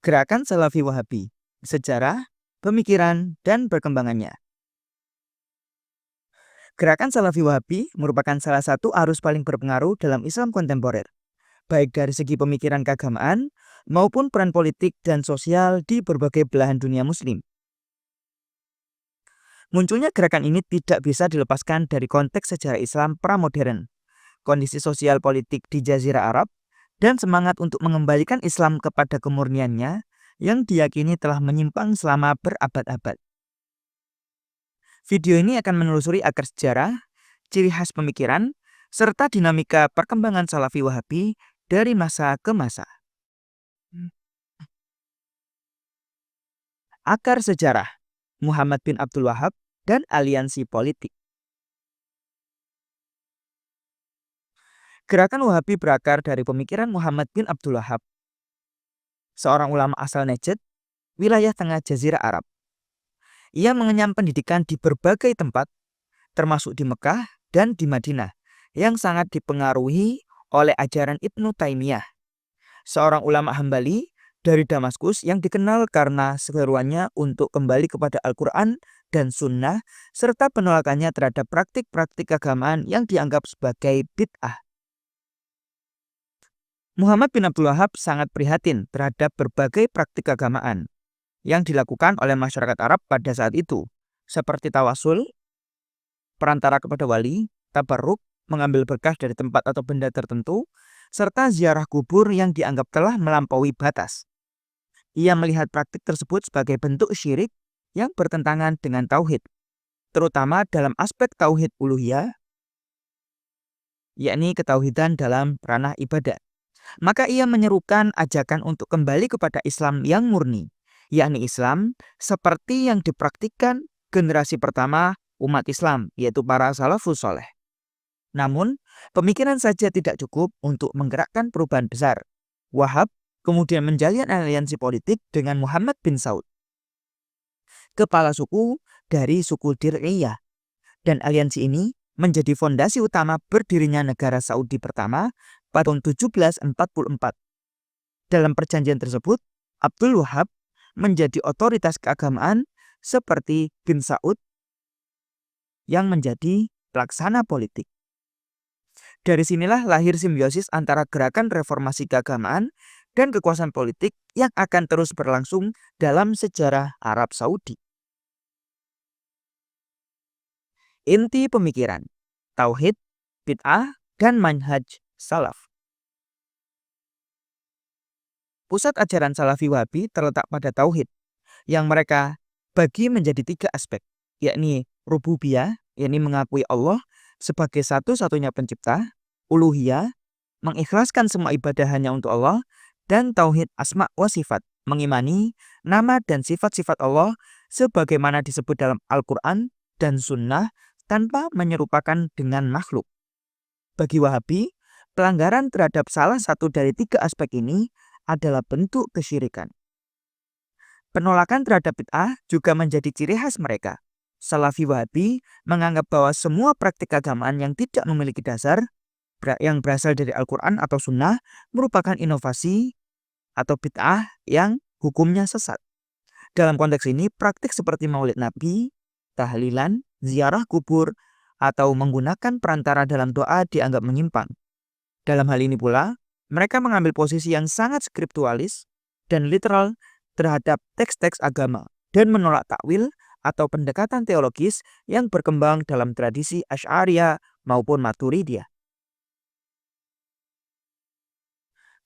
Gerakan Salafi Wahabi, sejarah, pemikiran, dan perkembangannya. Gerakan Salafi Wahabi merupakan salah satu arus paling berpengaruh dalam Islam kontemporer, baik dari segi pemikiran keagamaan maupun peran politik dan sosial di berbagai belahan dunia Muslim. Munculnya gerakan ini tidak bisa dilepaskan dari konteks sejarah Islam pramodern, kondisi sosial politik di Jazirah Arab, dan semangat untuk mengembalikan Islam kepada kemurniannya yang diyakini telah menyimpang selama berabad-abad. Video ini akan menelusuri akar sejarah, ciri khas pemikiran, serta dinamika perkembangan Salafi Wahabi dari masa ke masa. Akar sejarah Muhammad bin Abdul Wahab dan aliansi politik. Gerakan Wahabi berakar dari pemikiran Muhammad bin Abdul Wahab, seorang ulama asal Najd, wilayah tengah Jazirah Arab. Ia mengenyam pendidikan di berbagai tempat, termasuk di Mekah dan di Madinah, yang sangat dipengaruhi oleh ajaran Ibnu Taimiyah, seorang ulama Hambali dari Damaskus yang dikenal karena keseruannya untuk kembali kepada Al-Quran dan Sunnah, serta penolakannya terhadap praktik-praktik keagamaan yang dianggap sebagai bid'ah. Muhammad bin Abdul Wahab sangat prihatin terhadap berbagai praktik keagamaan yang dilakukan oleh masyarakat Arab pada saat itu, seperti tawasul, perantara kepada wali, tabarruk, mengambil berkah dari tempat atau benda tertentu, serta ziarah kubur yang dianggap telah melampaui batas. Ia melihat praktik tersebut sebagai bentuk syirik yang bertentangan dengan tauhid, terutama dalam aspek tauhid uluhiyah, yakni ketauhidan dalam ranah ibadah. Maka ia menyerukan ajakan untuk kembali kepada Islam yang murni, yakni Islam seperti yang dipraktikkan generasi pertama umat Islam, yaitu para salafus soleh. Namun, pemikiran saja tidak cukup untuk menggerakkan perubahan besar. Wahab kemudian menjalin aliansi politik dengan Muhammad bin Saud, kepala suku dari suku Dir'iyah, dan aliansi ini menjadi fondasi utama berdirinya negara Saudi pertama pada tahun 1744. Dalam perjanjian tersebut, Abdul Wahab menjadi otoritas keagamaan seperti bin Saud yang menjadi pelaksana politik. Dari sinilah lahir simbiosis antara gerakan reformasi keagamaan dan kekuasaan politik yang akan terus berlangsung dalam sejarah Arab Saudi. Inti pemikiran, tauhid, bid'ah, dan manhaj salaf. Pusat ajaran Salafi Wahabi terletak pada tauhid, yang mereka bagi menjadi 3 aspek, yakni rububiyah, yakni mengakui Allah sebagai satu-satunya pencipta, uluhiyah, mengikhlaskan semua ibadah hanya untuk Allah, dan tauhid asma wa sifat, mengimani nama dan sifat-sifat Allah sebagaimana disebut dalam Al-Quran dan Sunnah tanpa menyerupakan dengan makhluk. Bagi Wahabi, pelanggaran terhadap salah satu dari 3 aspek ini adalah bentuk kesyirikan. Penolakan terhadap bid'ah juga menjadi ciri khas mereka. Salafi Wahabi menganggap bahwa semua praktik keagamaan yang tidak memiliki dasar, yang berasal dari Al-Quran atau Sunnah, merupakan inovasi atau bid'ah yang hukumnya sesat. Dalam konteks ini, praktik seperti maulid Nabi, tahlilan, ziarah kubur, atau menggunakan perantara dalam doa dianggap menyimpang. Dalam hal ini pula, mereka mengambil posisi yang sangat skriptualis dan literal terhadap teks-teks agama dan menolak takwil atau pendekatan teologis yang berkembang dalam tradisi Asy'ariyah maupun Maturidiyah.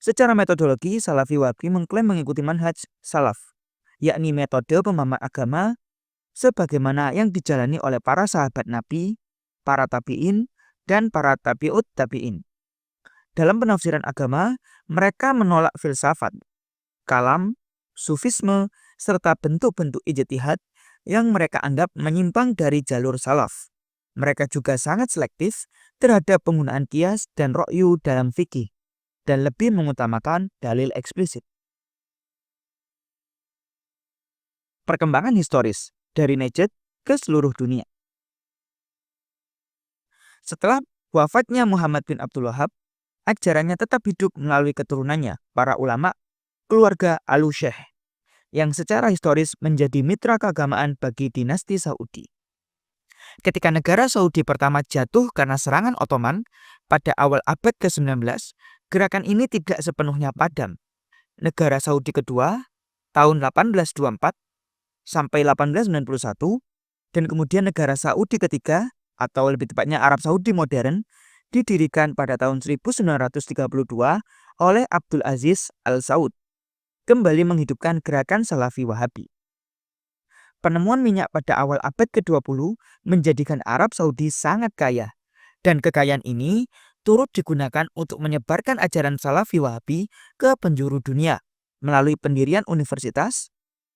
Secara metodologi, Salafi Wahabi mengklaim mengikuti manhaj salaf, yakni metode pemahaman agama sebagaimana yang dijalani oleh para sahabat Nabi, para tabi'in, dan para tabi'ut tabi'in. Dalam penafsiran agama, mereka menolak filsafat, kalam, sufisme, serta bentuk-bentuk ijtihad yang mereka anggap menyimpang dari jalur salaf. Mereka juga sangat selektif terhadap penggunaan qiyas dan ra'yu dalam fikih, dan lebih mengutamakan dalil eksplisit. Perkembangan historis dari Najd ke seluruh dunia. Setelah wafatnya Muhammad bin Abdul Wahab, ajarannya tetap hidup melalui keturunannya, para ulama keluarga Al-Syekh. yang secara historis menjadi mitra keagamaan bagi dinasti Saudi. Ketika negara Saudi pertama jatuh karena serangan Ottoman pada awal abad ke-19, gerakan ini tidak sepenuhnya padam. Negara Saudi kedua tahun 1824 sampai 1891 dan kemudian negara Saudi ketiga atau lebih tepatnya Arab Saudi modern didirikan pada tahun 1932 oleh Abdul Aziz Al Saud, kembali menghidupkan gerakan Salafi Wahabi. Penemuan minyak pada awal abad ke-20 menjadikan Arab Saudi sangat kaya, dan kekayaan ini turut digunakan untuk menyebarkan ajaran Salafi Wahabi ke penjuru dunia melalui pendirian universitas,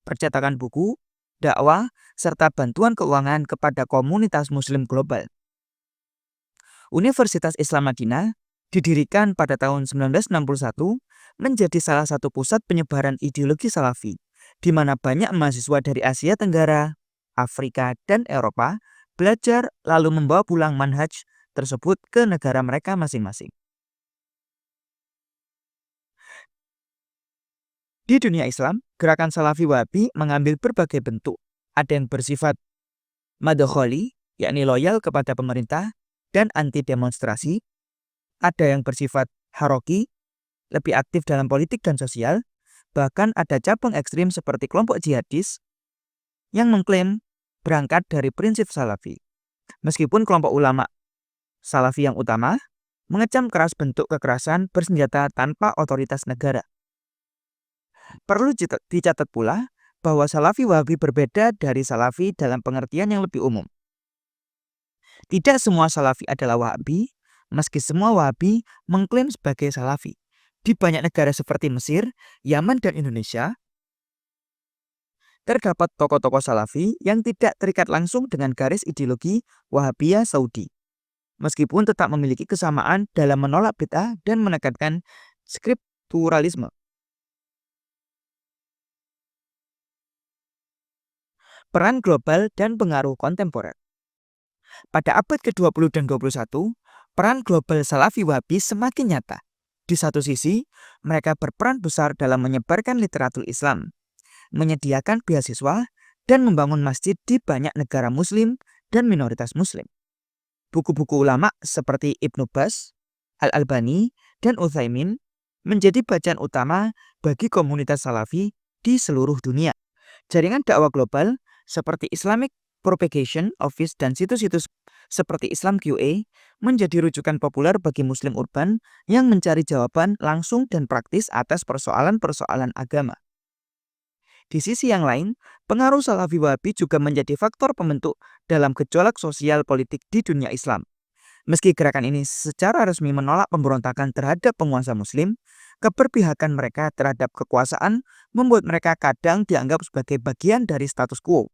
percetakan buku, dakwah, serta bantuan keuangan kepada komunitas Muslim global. Universitas Islam Madinah didirikan pada tahun 1961 menjadi salah satu pusat penyebaran ideologi Salafi, di mana banyak mahasiswa dari Asia Tenggara, Afrika, dan Eropa belajar lalu membawa pulang manhaj tersebut ke negara mereka masing-masing. Di dunia Islam, gerakan Salafi Wahabi mengambil berbagai bentuk. Ada yang bersifat madkhali, yakni loyal kepada pemerintah dan anti demonstrasi. Ada yang bersifat haroki, lebih aktif dalam politik dan sosial. Bahkan ada cabang ekstrim seperti kelompok jihadis yang mengklaim berangkat dari prinsip Salafi. Meskipun kelompok ulama Salafi yang utama mengecam keras bentuk kekerasan bersenjata tanpa otoritas negara. Perlu dicatat pula bahwa Salafi Wahabi berbeda dari Salafi dalam pengertian yang lebih umum. Tidak semua Salafi adalah Wahabi, meski semua Wahabi mengklaim sebagai Salafi. Di banyak negara seperti Mesir, Yaman, dan Indonesia, terdapat tokoh-tokoh Salafi yang tidak terikat langsung dengan garis ideologi Wahabiyah Saudi, meskipun tetap memiliki kesamaan dalam menolak bid'ah dan menekankan skripturalisme. Peran global dan pengaruh kontemporer. Pada abad ke-20 dan 21, peran global Salafi Wahabi semakin nyata. Di satu sisi, mereka berperan besar dalam menyebarkan literatur Islam, menyediakan beasiswa, dan membangun masjid di banyak negara Muslim dan minoritas Muslim. Buku-buku ulama seperti Ibnu Baz, Al-Albani, dan Utsaimin menjadi bacaan utama bagi komunitas Salafi di seluruh dunia. Jaringan dakwah global seperti Islamic Propagation Office dan situs-situs seperti Islam QA menjadi rujukan populer bagi Muslim urban yang mencari jawaban langsung dan praktis atas persoalan-persoalan agama. Di sisi yang lain, pengaruh Salafi Wahabi juga menjadi faktor pembentuk dalam gejolak sosial politik di dunia Islam. Meski gerakan ini secara resmi menolak pemberontakan terhadap penguasa Muslim, keberpihakan mereka terhadap kekuasaan membuat mereka kadang dianggap sebagai bagian dari status quo.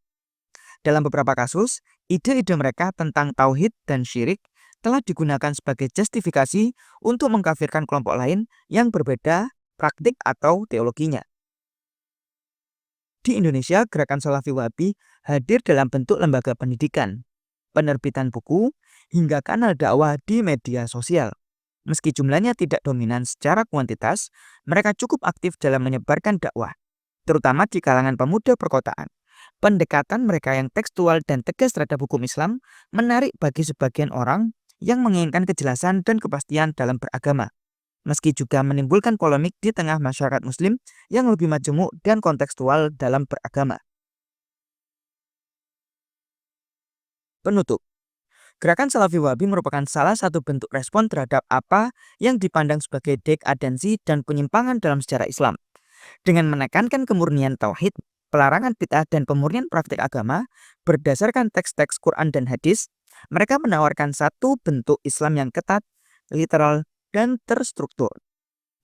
Dalam beberapa kasus, ide-ide mereka tentang tauhid dan syirik telah digunakan sebagai justifikasi untuk mengkafirkan kelompok lain yang berbeda praktik atau teologinya. Di Indonesia, gerakan Salafi Wahabi hadir dalam bentuk lembaga pendidikan, penerbitan buku, hingga kanal dakwah di media sosial. Meski jumlahnya tidak dominan secara kuantitas, mereka cukup aktif dalam menyebarkan dakwah, terutama di kalangan pemuda perkotaan. Pendekatan mereka yang tekstual dan tegas terhadap hukum Islam menarik bagi sebagian orang yang menginginkan kejelasan dan kepastian dalam beragama, meski juga menimbulkan polemik di tengah masyarakat Muslim yang lebih majemuk dan kontekstual dalam beragama. Penutup. Gerakan Salafi Wahabi merupakan salah satu bentuk respon terhadap apa yang dipandang sebagai dekadensi dan penyimpangan dalam sejarah Islam. Dengan menekankan kemurnian tauhid, pelarangan bid'ah, dan pemurnian praktik agama berdasarkan teks-teks Quran dan hadis, mereka menawarkan satu bentuk Islam yang ketat, literal, dan terstruktur.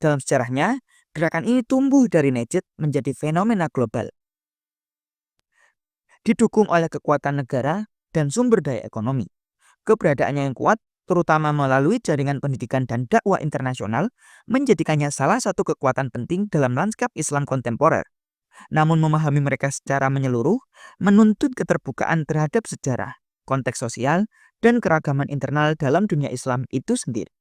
Dalam sejarahnya, gerakan ini tumbuh dari Najd menjadi fenomena global, didukung oleh kekuatan negara dan sumber daya ekonomi. Keberadaannya yang kuat, terutama melalui jaringan pendidikan dan dakwah internasional, menjadikannya salah satu kekuatan penting dalam lanskap Islam kontemporer. Namun memahami mereka secara menyeluruh menuntut keterbukaan terhadap sejarah, konteks sosial, dan keragaman internal dalam dunia Islam itu sendiri.